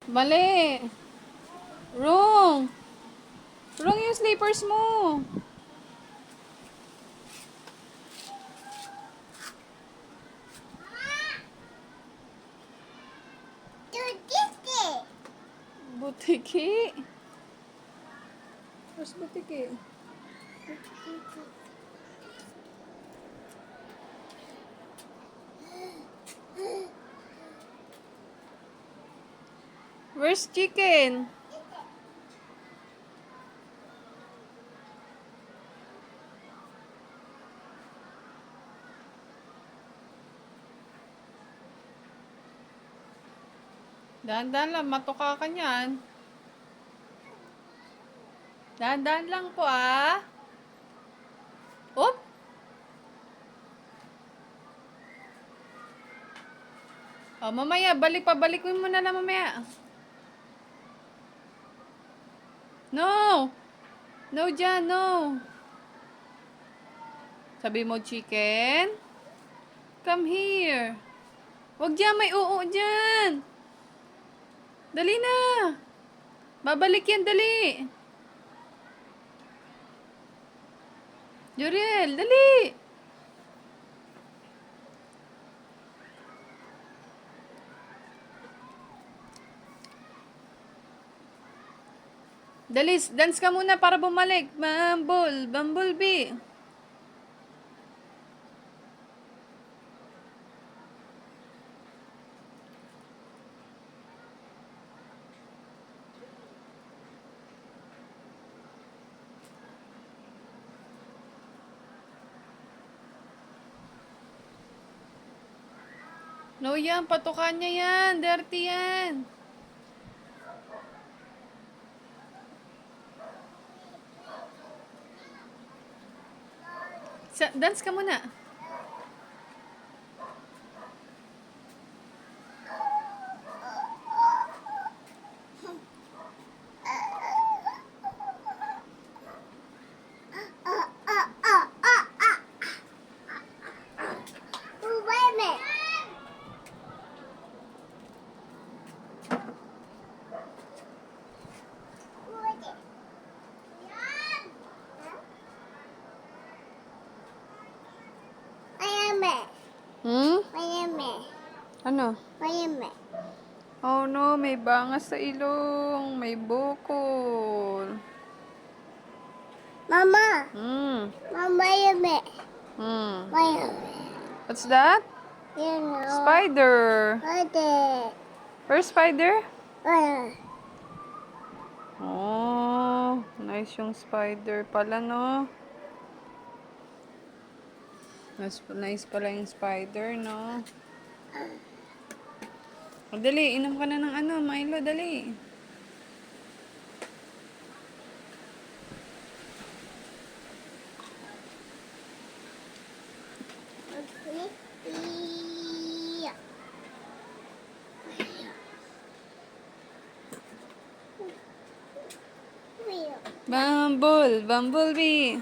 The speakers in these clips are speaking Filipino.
Mali. Wrong. Wrong yung slippers mo. Butiki. Where's butiki? Where's chicken? Dahan-dahan lang, matuka ka niyan. Dahan-dahan lang po ah. Op! Oh, mamaya, pabalikin mo na lang mamaya. No! No dyan, no. Sabi mo, chicken? Come here. Wag dyan, may oo dyan. Dali na. Babalik yan, dali. Juriel, dali. Dali, dance ka muna para bumalik. Bumblebee. No yan, patukan niya yan. Dirty yan. Dance ka muna. Hmm? Ano? Oh no, may bangas sa ilong. May bukol. Mama, Hmm. Mayame. Hmm. Mayame. What's that? You know. Spider. Ate. Where's spider? Mayame. Oh, nice yung spider pala, no? Nice pala yung spider, no? O, dali, inom ka na ng ano, Milo, dali. Bumblebee.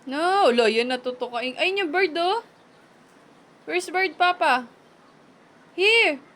No, lo, yan natutukain. Ay, yung bird, oh. Where's bird, Papa? Here.